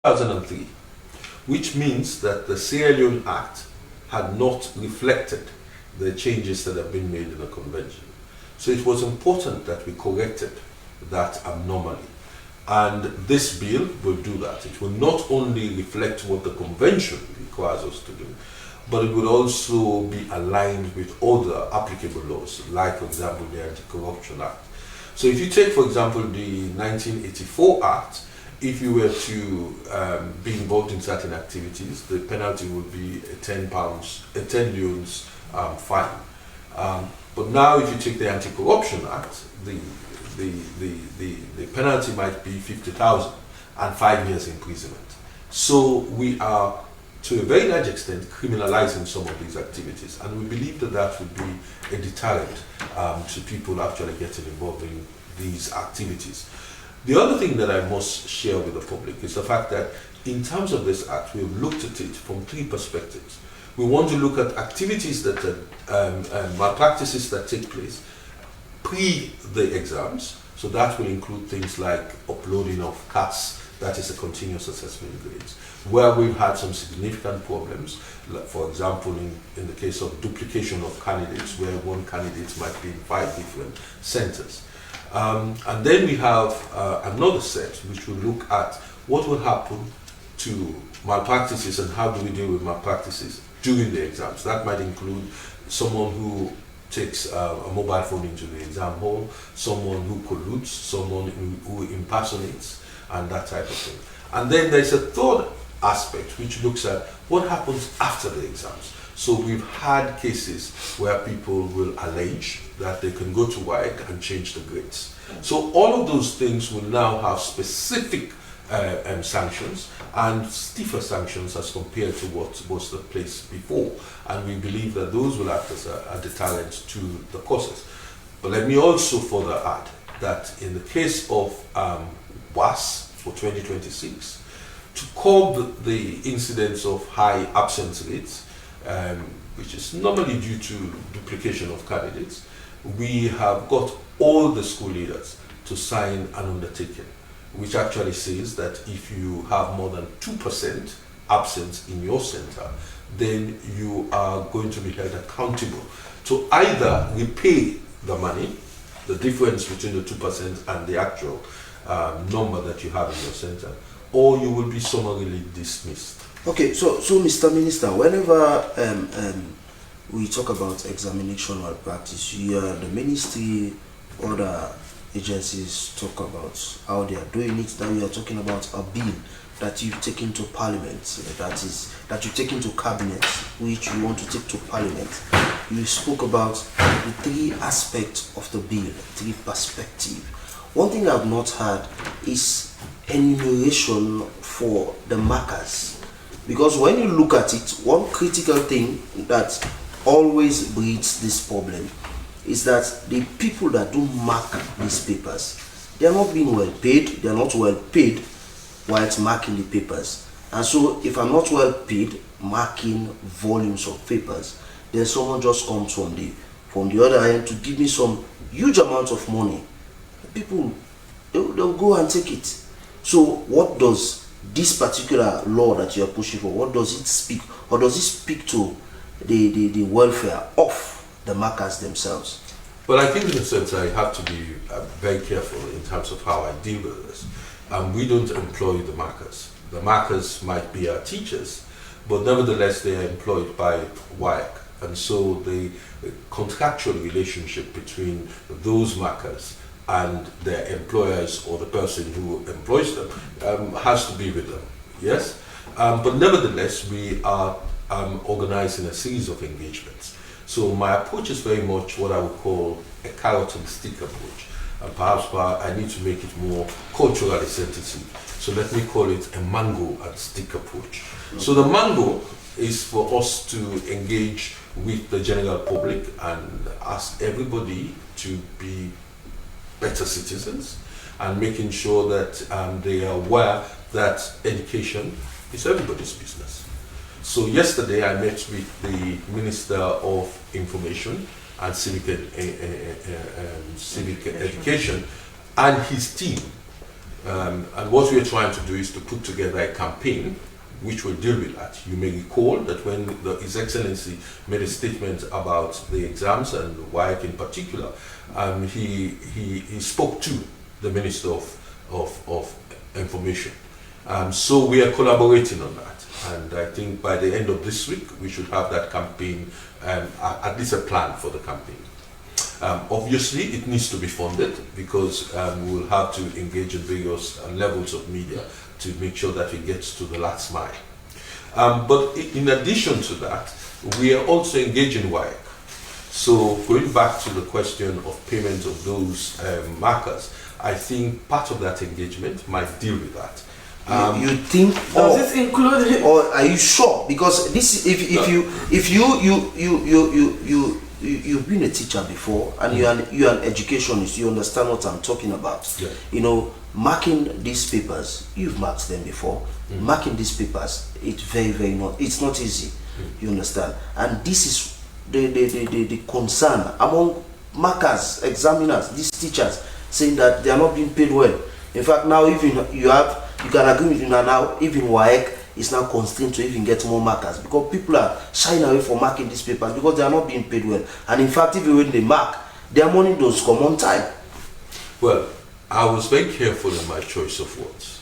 2003, which means that the Sierra Leone Act had not reflected the changes that have been made in the convention. So it was important that we corrected that anomaly. And this bill will do that. It will not only reflect what the convention requires us to do, but it will also be aligned with other applicable laws, like, for example, the Anti-Corruption Act. So if you take, for example, the 1984 Act, if you were to be involved in certain activities, the penalty would be a £10, a 10 leones fine. But now, if you take the Anti-Corruption Act, the penalty might be 50,000 and 5 years imprisonment. So we are, to a very large extent, criminalizing some of these activities, and we believe that that would be a deterrent to people actually getting involved in these activities. The other thing that I must share with the public is the fact that in terms of this act, we have looked at it from three perspectives. We want to look at activities that malpractices that take place pre the exams. So that will include things like uploading of CAS, that is a continuous assessment grades, where we've had some significant problems. Like, for example, in the case of duplication of candidates, where one candidate might be in 5 different centers. And then we have another set which will look at what will happen to malpractices and how do we deal with malpractices during the exams. That might include someone who takes a mobile phone into the exam hall, someone who colludes, someone who impersonates, and that type of thing. And then there's a third aspect which looks at what happens after the exams. So we've had cases where people will allege that they can go to WAEC and change the grades. So all of those things will now have specific sanctions and stiffer sanctions as compared to what was the case before. And we believe that those will act as a deterrent to the causes. But let me also further add that in the case of WAS for 2026, to curb the incidence of high absence rates, which is normally due to duplication of candidates, we have got all the school leaders to sign an undertaking, which actually says that if you have more than 2% absence in your center, then you are going to be held accountable to either repay the money, the difference between the 2% and the actual number that you have in your center, or you will be summarily dismissed. Okay, so Mr. Minister, whenever we talk about examination malpractice, the ministry, other agencies talk about how they are doing it. Now we are talking about a bill that you've taken to Parliament, that you take into Cabinet, which you want to take to Parliament. You spoke about the three aspects of the bill, three perspectives. One thing I've not heard is enumeration for the markers. Because when you look at it, one critical thing that always breeds this problem is that the people that do mark these papers, they are not being well paid, they are not well paid while marking the papers. And so if I'm not well paid marking volumes of papers, then someone just comes from the other end to give me some huge amount of money. People, they'll go and take it. So what does this particular law that you are pushing for, what does it speak, or does it speak to the welfare of the markers themselves? Well, I think in a sense I have to be very careful in terms of how I deal with this. We don't employ the markers. The markers might be our teachers, but nevertheless they are employed by WAEC. And so the contractual relationship between those markers and their employers or the person who employs them has to be with them, yes? But nevertheless, we are organizing a series of engagements. So my approach is very much what I would call a carrot and stick approach. And perhaps I need to make it more culturally sensitive. So let me call it a mango and stick approach. So the mango is for us to engage with the general public and ask everybody to be better citizens and making sure that they are aware that education is everybody's business. So yesterday I met with the Minister of Information and Civic Education and his team And what we are trying to do is to put together a campaign which will deal with that. You may recall that when His Excellency made a statement about the exams and WAEC in particular, he spoke to the Minister of Information. So we are collaborating on that, and I think by the end of this week we should have that campaign, at least a plan for the campaign. Obviously it needs to be funded, because we will have to engage in various levels of media to make sure that it gets to the last mile. But in addition to that, we are also engaging WAEC. So going back to the question of payment of those markers, I think part of that engagement might deal with that. You think, does this include it? Or are you sure? Because this, if you've been a teacher before, and you're an educationist, you understand what I'm talking about. Yeah. You know, marking these papers, you've marked them before. Marking these papers, it's very it's not easy. You understand? And this is the concern among markers, examiners, these teachers, saying that they are not being paid well. In fact, now even you can agree with me now, even WAEC is now constrained to even get more markers, because people are shying away from marking these papers because they are not being paid well. And in fact, even when they mark, their money does come on time. Well, I was very careful in my choice of words.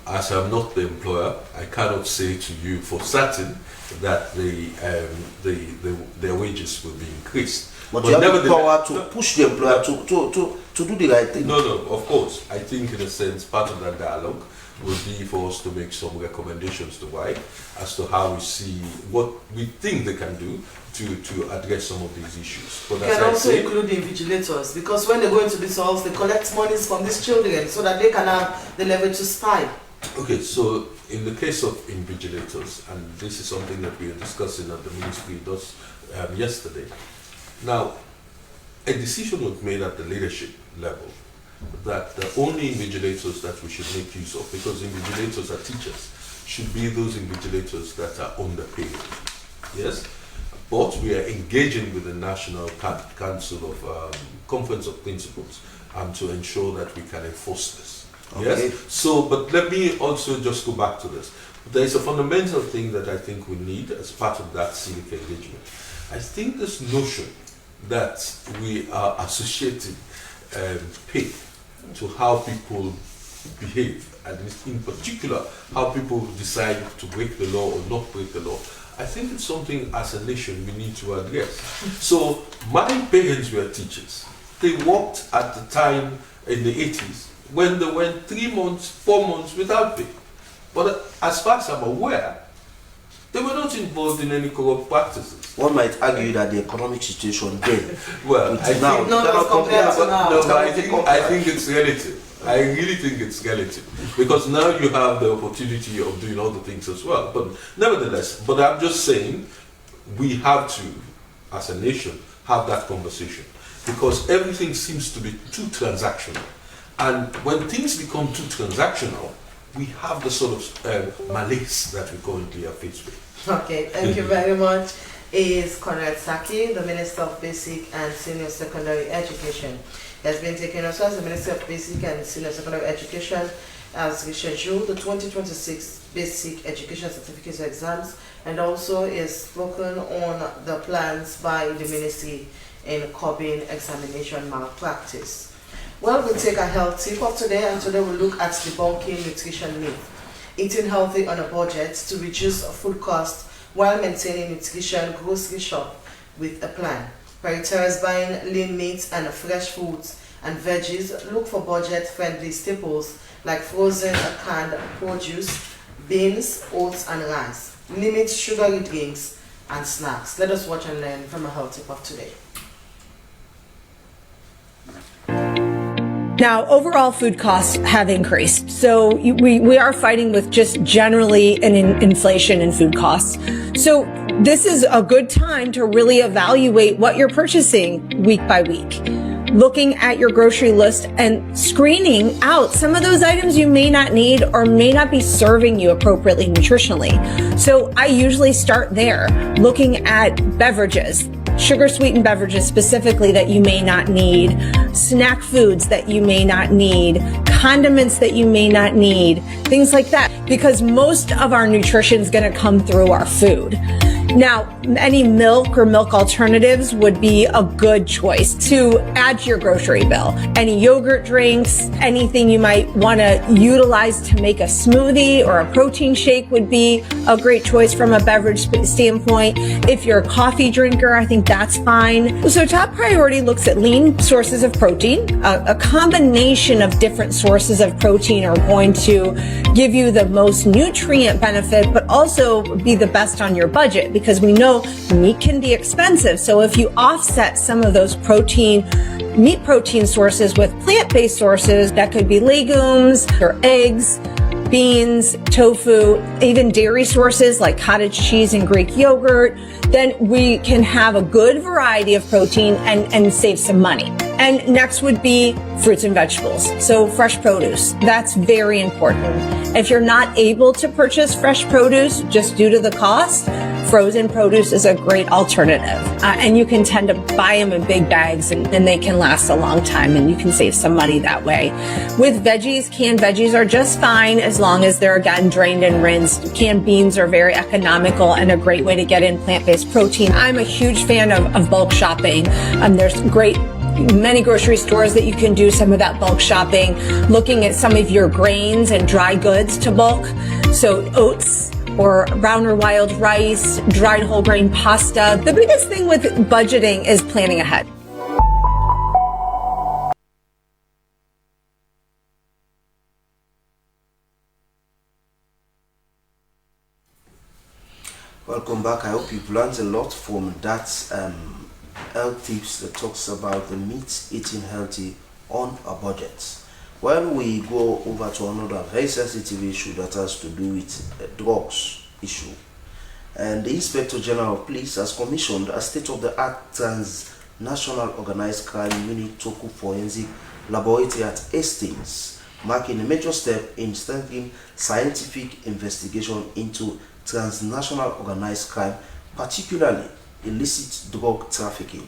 As I'm not the employer, I cannot say to you for certain that their wages will be increased. But you have the power to push the employer to do the right thing. No, of course. I think in a sense part of that dialogue will be for us to make some recommendations to WAEC as to how we see what we think they can do to address some of these issues. But you can also include the invigilators, because when they go into these halls, they collect monies from these children so that they can have the leverage to spy. Okay, so in the case of invigilators, and this is something that we were discussing at the ministry yesterday. Now, a decision was made at the leadership level that the only invigilators that we should make use of, because invigilators are teachers, should be those invigilators that are underpaid. Yes? But we are engaging with the National Council of Conference of Principals to ensure that we can enforce this. Okay. Yes? So, but let me also just go back to this. There is a fundamental thing that I think we need as part of that civic engagement. I think this notion that we are associating pay to how people behave, and in particular how people decide to break the law or not break the law, I think it's something as a nation we need to address. So my parents were teachers. They worked at the time in the 80s when they went 3 months, 4 months without pay. But as far as I'm aware, they were not involved in any corrupt practices. One might argue that the economic situation then, well, I now, I think it's relative. I really think it's relative, because now you have the opportunity of doing other things as well. But nevertheless, but I'm just saying we have to, as a nation, have that conversation, because everything seems to be too transactional. And when things become too transactional, we have the sort of malaise that we currently are faced with. Okay, thank you very much. Is Conrad Saki, the Minister of Basic and Senior Secondary Education. He has been taken also as the Minister of Basic and Senior Secondary Education as we schedule the 2026 Basic Education Certificate exams, and also is spoken on the plans by the Ministry in curbing examination malpractice. Well, we'll take a health tip of today, and today we'll look at debunking nutrition myth. Eating healthy on a budget to reduce food costs while maintaining nutrition grocery shop with a plan. Prioritize buying lean meats and fresh fruits and veggies. Look for budget-friendly staples like frozen and canned produce, beans, oats and rice. Limit sugary drinks and snacks. Let us watch and learn from a health tip of today. Now, overall food costs have increased. So we are fighting with just generally an inflation in food costs. So this is a good time to really evaluate what you're purchasing week by week. Looking at your grocery list and screening out some of those items you may not need or may not be serving you appropriately nutritionally. So I usually start there, looking at beverages. sugar sweetened beverages specifically that you may not need, snack foods that you may not need, condiments that you may not need, things like that, because most of our nutrition is going to come through our food. Now, any milk or milk alternatives would be a good choice to add to your grocery bill. Any yogurt drinks, anything you might want to utilize to make a smoothie or a protein shake would be a great choice from a beverage standpoint. If you're a coffee drinker, I think that's fine. So top priority looks at lean sources of protein. A combination of different sources of protein are going to give you the most nutrient benefit, but also be the best on your budget, because we know meat can be expensive. So if you offset some of those meat protein sources with plant-based sources, that could be legumes or eggs, beans, tofu, even dairy sources like cottage cheese and Greek yogurt, then we can have a good variety of protein and save some money. And next would be fruits and vegetables. So fresh produce, that's very important. If you're not able to purchase fresh produce just due to the cost, frozen produce is a great alternative. And you can tend to buy them in big bags and they can last a long time and you can save some money that way. With veggies, canned veggies are just fine as long as they're again drained and rinsed. Canned beans are very economical and a great way to get in plant-based protein. I'm a huge fan of bulk shopping. There's many grocery stores that you can do some of that bulk shopping, looking at some of your grains and dry goods to bulk. So oats or brown or wild rice, dried whole grain pasta. The biggest thing with budgeting is planning ahead. Welcome back. I hope you've learned a lot from that health tips that talks about the meat eating healthy on a budget. When we go over to another very sensitive issue that has to do with drugs issue, and the Inspector General of Police has commissioned a state-of-the-art transnational organized crime unit Toku forensic laboratory at Hastings, marking a major step in strengthening scientific investigation into transnational organized crime, particularly illicit drug trafficking.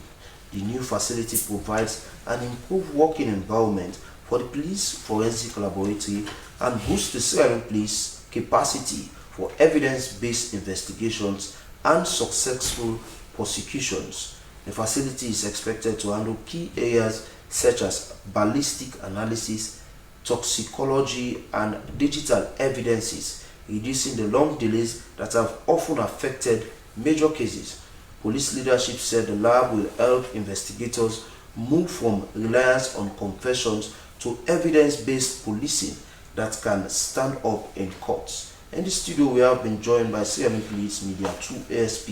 The new facility provides an improved working environment for the police forensic laboratory and boosts the Sierra Police capacity for evidence-based investigations and successful prosecutions. The facility is expected to handle key areas such as ballistic analysis, toxicology, and digital evidences, reducing the long delays that have often affected major cases. Police leadership said the lab will help investigators move from reliance on confessions to evidence-based policing that can stand up in courts. In the studio, we have been joined by Sierra Police Media 2 ASP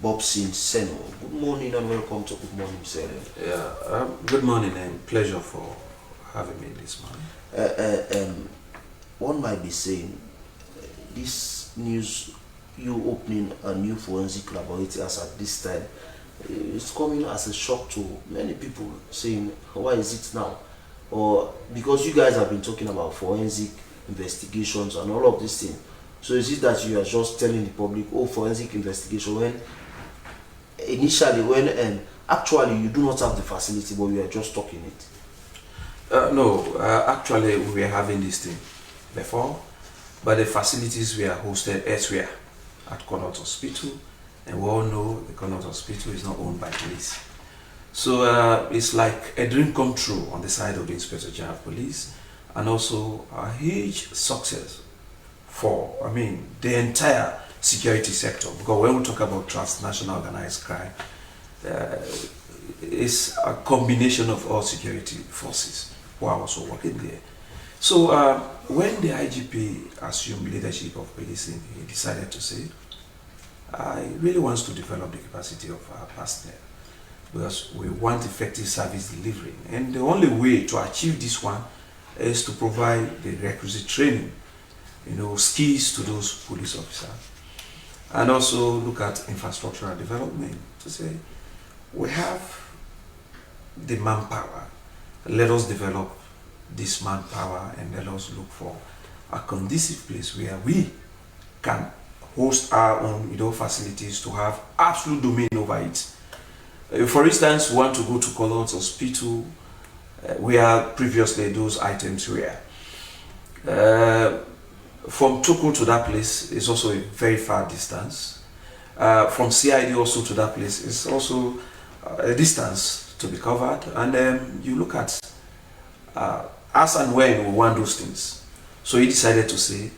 Bobson Seno. Good morning and welcome to Good Morning, Sierra. Yeah, good morning and pleasure for having me this morning. One might be saying this news, you opening a new forensic laboratory as at this time, it's coming as a shock to many people, saying, why is it now? Or because you guys have been talking about forensic investigations and all of these things. So is it that you are just telling the public, oh, forensic investigation, when initially, actually you do not have the facility, but you are just talking it? No, actually we were having this thing before, but the facilities were hosted elsewhere at Connaught Hospital, and we all know the Connaught Hospital is not owned by police. So it's like a dream come true on the side of the Inspector General of Police, and also a huge success for, the entire security sector. Because when we talk about transnational organized crime, it's a combination of all security forces who are also working there. So when the IGP assumed leadership of policing, he decided to say, I really want to develop the capacity of our personnel, because we want effective service delivery. And the only way to achieve this one is to provide the requisite training, skills to those police officers. And also look at infrastructural development to say, we have the manpower, let us develop this manpower and let us look for a conducive place where we can host our own facilities to have absolute domain over it. For instance, we want to go to Colorado Hospital, where previously those items were. From Toko to that place is also a very far distance. From CID also to that place is also a distance to be covered. And you look at as and when we want those things. So he decided to say,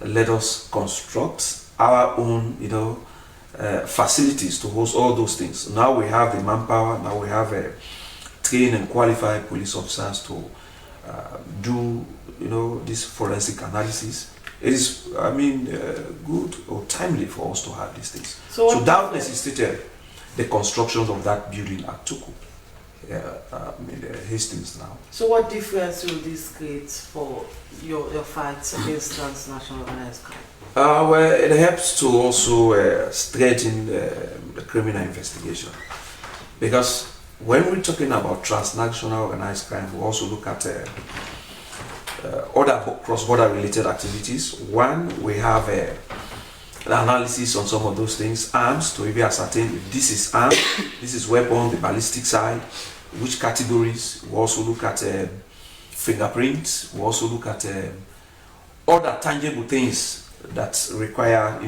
let us construct our own, facilities to host all those things. Now we have the manpower. Now we have trained and qualified police officers to do, this forensic analysis. It is, good or timely for us to have these things. So that necessitated the construction of that building at Tuku, Hastings now. So what difference will this create for your fight against transnational organized crime? Well, it helps to also strengthen the criminal investigation, because when we're talking about transnational organized crime, we also look at other cross-border related activities. One, we have an analysis on some of those things, arms, to be ascertain if this is arms, this is weapon, the ballistic side, which categories. We also look at fingerprints. We also look at other tangible things that require,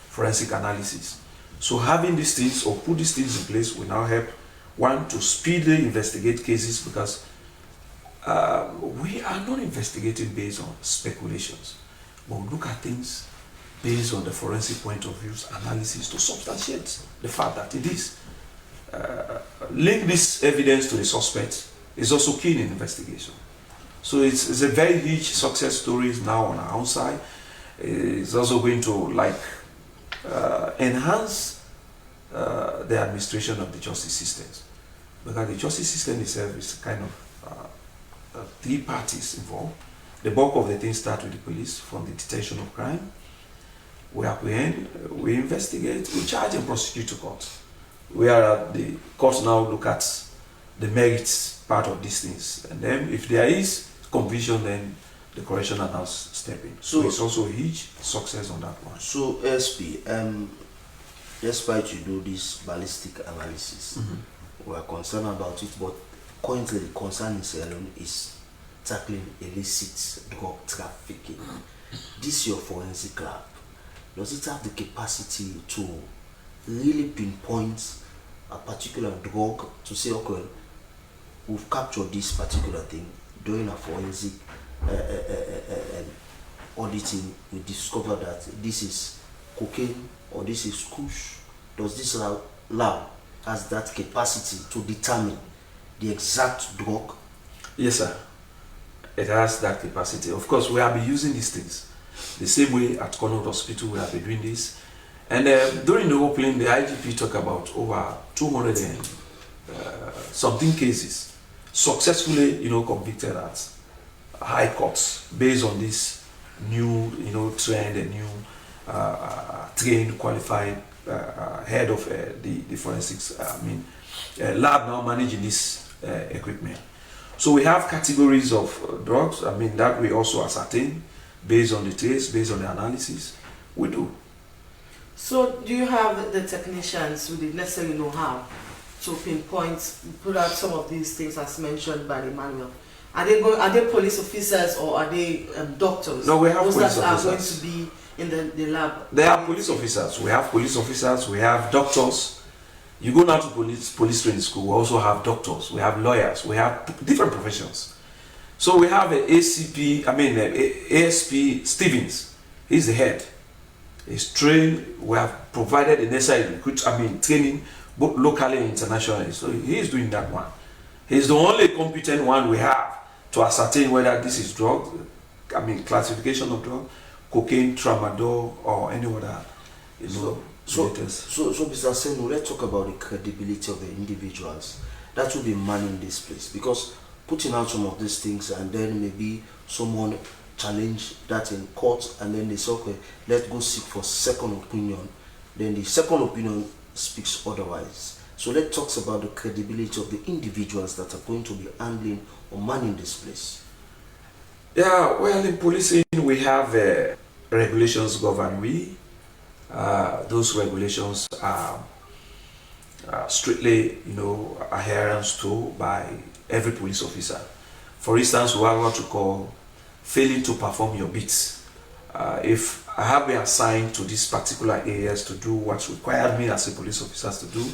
forensic analysis. So having these things or put these things in place will now help, one, to speedily investigate cases, because we are not investigating based on speculations, but we look at things based on the forensic point of view analysis to substantiate the fact that it is. Link this evidence to the suspect is also key in investigation. So it's a very huge success story now on our own side. It's also going to enhance the administration of the justice systems, because the justice system itself is kind of three parties involved. The bulk of the things start with the police, from the detection of crime. We apprehend, we investigate, we charge and prosecute to court. Where the courts now look at the merits part of these things, and then if there is conviction, then the correctional now step in. So it's also a huge success on that one. So SP, despite you do this ballistic analysis, we are concerned about it, but currently the concern is tackling illicit drug trafficking. This your forensic lab, does it have the capacity to really pinpoint a particular drug to say, okay, we've captured this particular thing during a forensic auditing, we discover that this is cocaine or this is kush? Does this lab has that capacity to determine the exact drug? Yes, sir. It has that capacity. Of course, we have been using these things the same way at Connaught Hospital. We have been doing this. And during the opening, the IGP talked about over 200 and something cases successfully, convicted at high courts based on this new, trend and new trained, qualified head of the forensics, lab now managing this equipment. So we have categories of drugs, that we also ascertain based on the trace, based on the analysis. We do. So do you have the technicians with the necessary know-how to pinpoint, put out some of these things as mentioned by the manual? Are they police officers or are they doctors? No, we have those police that officers. are going to be in the lab. They are police officers. We have police officers. We have doctors. You go now to police training school. We also have doctors. We have lawyers. We have different professions. So we have ASP Stevens. He's the head. He's trained. We have provided the necessary training both locally and internationally. So he is doing that one. He's the only competent one we have to ascertain whether this is drug, classification of drug, cocaine, tramadol, or any other, So, Mr. Senu, let's talk about the credibility of the individuals that will be manning this place, because putting out some of these things and then maybe someone challenge that in court and then they say, okay, let's go seek for second opinion. Then the second opinion speaks otherwise. So let's talk about the credibility of the individuals that are going to be handling or manning this place. Yeah, well, in policing we have regulations govern we. Those regulations are strictly, adherence to by every police officer. For instance, we have what we call failing to perform your beats. If I have been assigned to these particular areas to do what's required me as a police officer to do,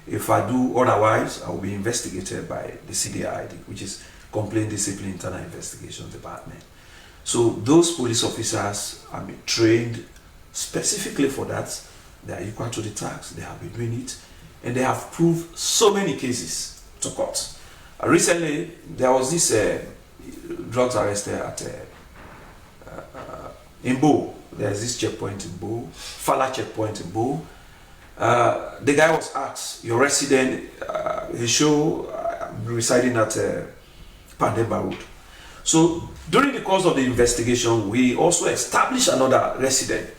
if I do otherwise, I will be investigated by the CDID, which is Complaint Discipline Internal Investigation Department. So those police officers are trained specifically for that. They are equal to the task. They have been doing it, and they have proved so many cases to court. Recently, there was this drugs arrested at in Bo. There's this checkpoint in Bo, Fala checkpoint in Bo. The guy was asked, "Your resident?" He showed residing at Pandemba Road. So during the course of the investigation, we also established another resident,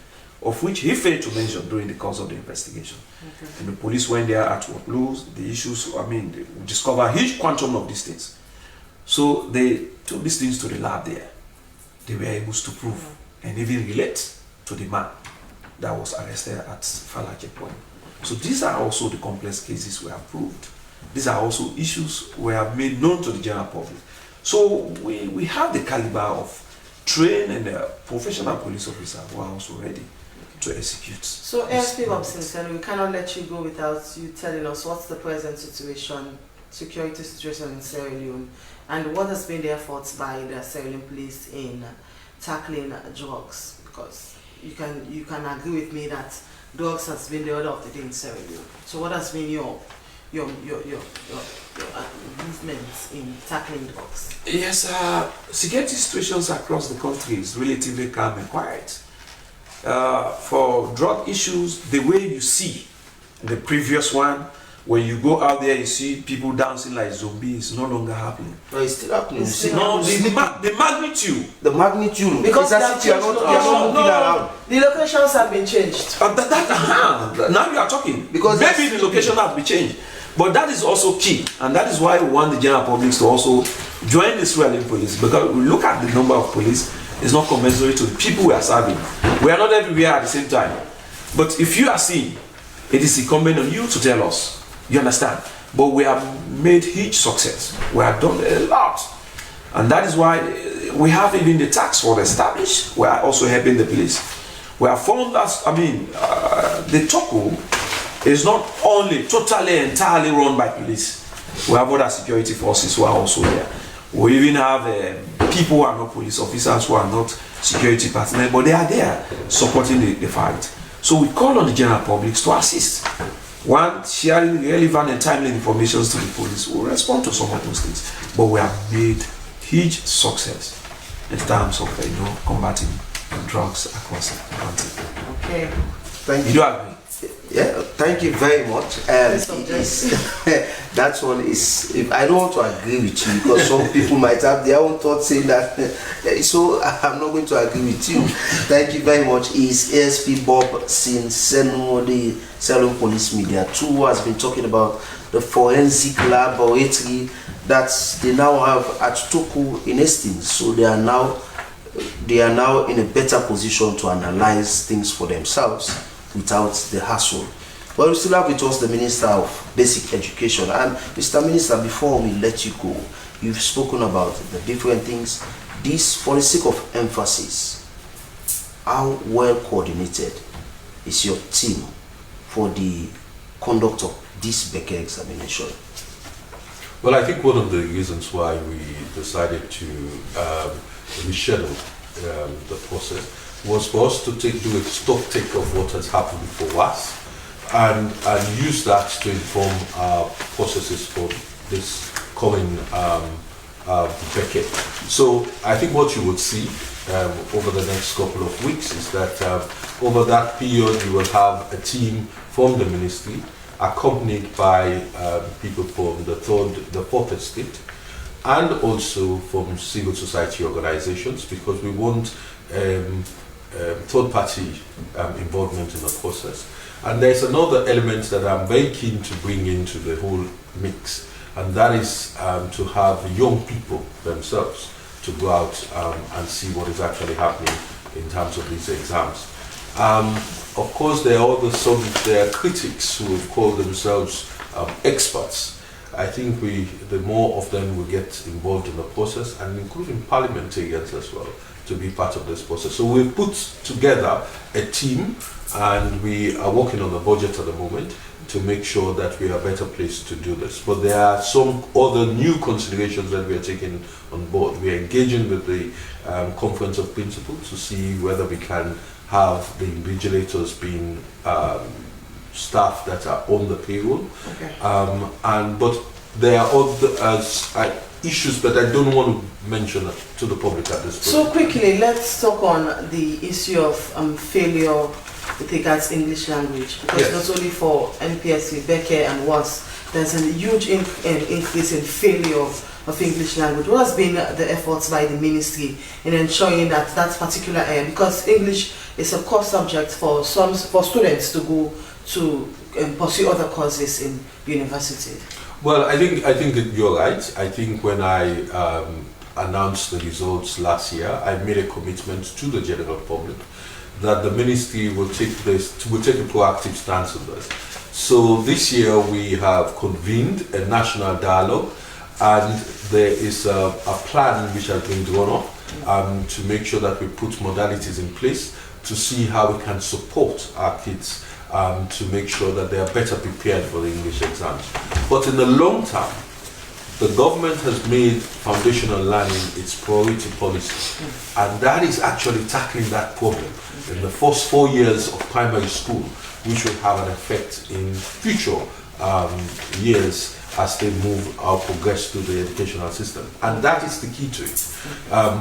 of which he failed to mention during the course of the investigation. Okay. And the police went there at what lose the issues. They discovered a huge quantum of these things. So they took these things to the lab there. They were able to prove and even relate to the man that was arrested at Fala checkpoint. So these are also the complex cases we have proved. These are also issues we have made known to the general public. So we have the caliber of trained and professional police officers who are also ready to execute. So ASP Robinson, we cannot let you go without you telling us what's the present security situation in Sierra Leone, and what has been the efforts by the Sierra Leone police in tackling drugs, because you can agree with me that drugs has been the order of the day in Sierra Leone. So what has been your movements in tackling drugs? Yes, security situations across the country is relatively calm and quiet. For drug issues, the way you see the previous one, when you go out there, you see people dancing like zombies, no longer happening. No, it's still happening. The magnitude. The magnitude. Because you're not moving around. The locations have been changed. Now you are talking. Because maybe the location has been changed. But that is also key. And that is why we want the general public to also join the Sierra Leone police. Because we look at the number of police, it's not commensurate to the people we are serving. We are not everywhere at the same time. But if you are seeing, it is incumbent on you to tell us. You understand? But we have made huge success. We have done a lot. And that is why we have even the task force established. We are also helping the police. We have found that, the TOCO is not only totally, entirely run by police. We have other security forces who are also there. We even have people who are not police officers, who are not security personnel, but they are there supporting the fight. So we call on the general public to assist. One, sharing relevant and timely information to the police will respond to some of those things. But we have made huge success in terms of combating drugs across the country. Okay. Thank you. You do agree? Yeah, thank you very much. That one is, I don't want to agree with you, because some people might have their own thoughts saying that, so I'm not going to agree with you. Thank you very much. Is ASP Bob Sinseno, the Sierra Leone Police Media 2, has been talking about the forensic laboratory that they now have at Toku in Hastings. So they are now in a better position to analyze things for themselves without the hassle. But we still have with us the Minister of Basic Education. And Mr. Minister, before we let you go, you've spoken about the different things. This, for the sake of emphasis, how well coordinated is your team for the conduct of this Becker examination? Well, I think one of the reasons why we decided to reschedule the process was for us to do a stock take of what has happened before us and use that to inform our processes for this coming decade. So I think what you would see over the next couple of weeks is that over that period you will have a team from the ministry accompanied by people from the fourth estate and also from civil society organizations, because we want third-party involvement in the process. And there's another element that I'm very keen to bring into the whole mix, and that is to have young people themselves to go out and see what is actually happening in terms of these exams. Of course, there are there are critics who have called themselves experts. I think the more of them will get involved in the process, and including parliamentarians as well, to be part of this process. So we've put together a team, and we are working on the budget at the moment to make sure that we are better placed to do this. But there are some other new considerations that we are taking on board. We are engaging with the Conference of Principals to see whether we can have the invigilators being staff that are on the payroll. Okay. But there are other issues that I don't want to mention to the public at this point. So quickly, let's talk on the issue of failure with regards English language, because Yes. not only for NPSC, Becker and WAS, there's a huge increase in failure of English language. What has been the efforts by the ministry in ensuring that that particular area, because English is a core subject for students to go to pursue other courses in university? Well, I think that you're right. I think when I announced the results last year, I made a commitment to the general public that the ministry will take a proactive stance on this. So this year we have convened a national dialogue, and there is a plan which has been drawn up to make sure that we put modalities in place to see how we can support our kids to make sure that they are better prepared for the English exams. But in the long term, the government has made foundational learning its priority policy, and that is actually tackling that problem in the first 4 years of primary school, which will have an effect in future years as they move or progress through the educational system. And that is the key to it.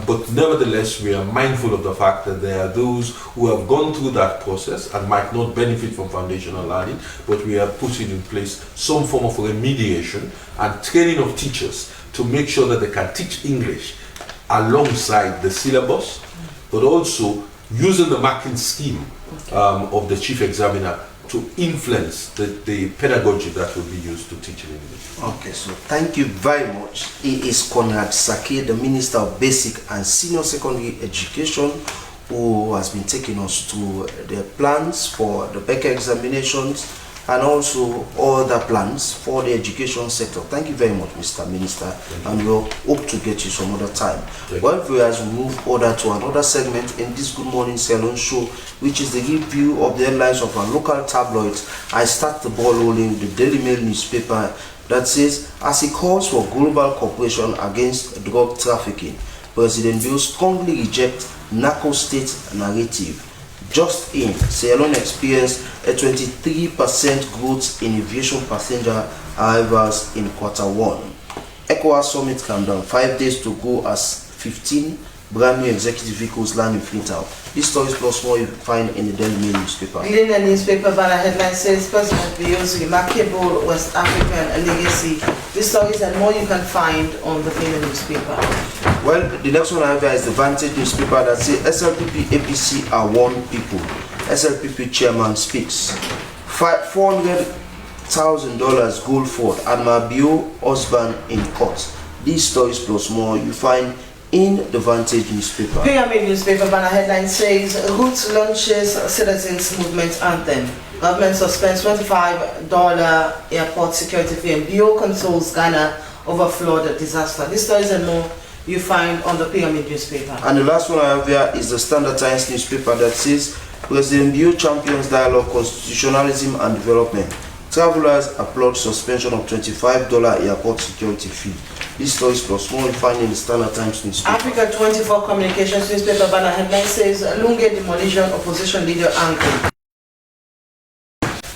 But nevertheless, we are mindful of the fact that there are those who have gone through that process and might not benefit from foundational learning, but we are putting in place some form of remediation and training of teachers to make sure that they can teach English alongside the syllabus, but also using the marking scheme of the chief examiner to influence the pedagogy that will be used to teach in English. Okay, so thank you very much. He is Conrad Sake, the Minister of Basic and Senior Secondary Education, who has been taking us to the plans for the Becker examinations and also other plans for the education sector. Thank you very much, Mr. Minister, and we'll hope to get you some other time. Well, as we move order to another segment in this Good Morning Salon show, which is the review of the headlines of our local tabloids, I start the ball rolling with the Daily Mail newspaper that says, as he calls for global cooperation against drug trafficking, President Bill strongly rejects narco state narrative. Just in, Sierra Leone experienced a 23% growth in aviation passenger arrivals in Q1. ECOWAS summit countdown, 5 days to go as 15 brand new executive vehicles land in Freetown. These stories plus more you find in the Daily Mail newspaper. In the newspaper banner headline says President Bio's remarkable West African legacy. These stories and more you can find on the Daily newspaper. Well, the next one I have here is the Vantage newspaper that says SLPP APC are one people. SLPP chairman speaks. $400,000 gold fraud. Admiral Bio husband in court. These stories plus more you find in the Vantage newspaper. Pyramid newspaper banner headline says Roots launches citizens movement anthem. Government suspends $25 airport security fee, and Bio consoles Ghana over flood disaster. These stories and more you find on the Pyramid newspaper. And the last one I have here is the Standard Times newspaper that says President Bio champions dialogue, constitutionalism and development. Travelers applaud suspension of $25 airport security fee. These stories plus more you find in the Standard Times newspaper. Africa 24 Communications newspaper banner headline says Lunge demolition opposition leader angry.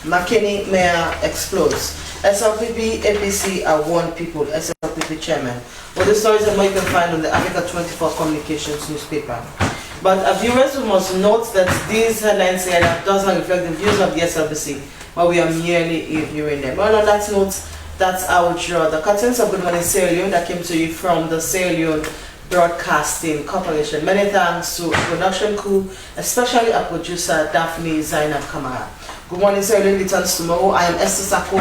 Makeni mayor explodes. SLPP APC are one people. SLPP chairman. Well, the stories are more you can find on the Africa 24 Communications newspaper. But viewers must note that these headlines here that does not reflect the views of the SLPC, but we are merely reviewing them. Well, on that note, that's our draw. The curtains of Good Morning Sierra Leone that came to you from the Sierra Leone Broadcasting Corporation. Many thanks to a production crew, especially our producer Daphne Zainab Kamara. Good Morning Sierra Leone returns tomorrow. I am Esther Sako.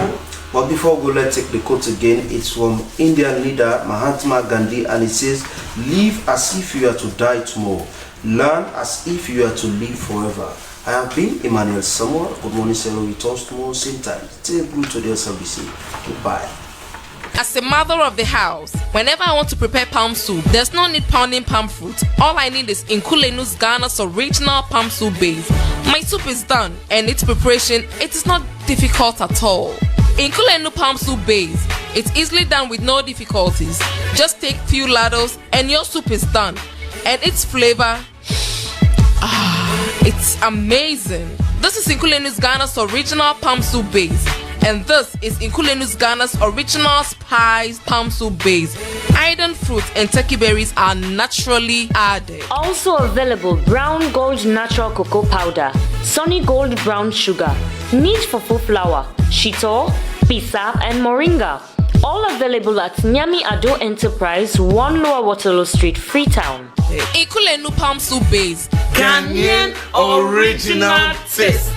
But before we go, let's take the quote again. It's from Indian leader Mahatma Gandhi, and it says, "Live as if you are to die tomorrow. Learn as if you are to live forever." I have been Emmanuel Samuel. Good morning, sir. We talk tomorrow same time. Take good to the SLBC. Goodbye. As a mother of the house, whenever I want to prepare palm soup, there's no need pounding palm fruit. All I need is Nkulenu's Ghana's original palm soup base. My soup is done, and its preparation, it is not difficult at all. Nkulenu palm soup base, it's easily done with no difficulties. Just take few ladles and your soup is done. And its flavor, it's amazing. This is Nkulenu's Ghana's original palm soup base. And this is Nkulenu's Ghana's original spiced palm soup base. Iron fruit and turkey berries are naturally added. Also available Brown Gold natural cocoa powder, Sunny Gold brown sugar, meat fufu flour, shito, pisa and moringa. All available at Nyami Ado Enterprise, 1 Lower Waterloo Street, Freetown. Nkulenu palm soup base. Ghanaian original taste.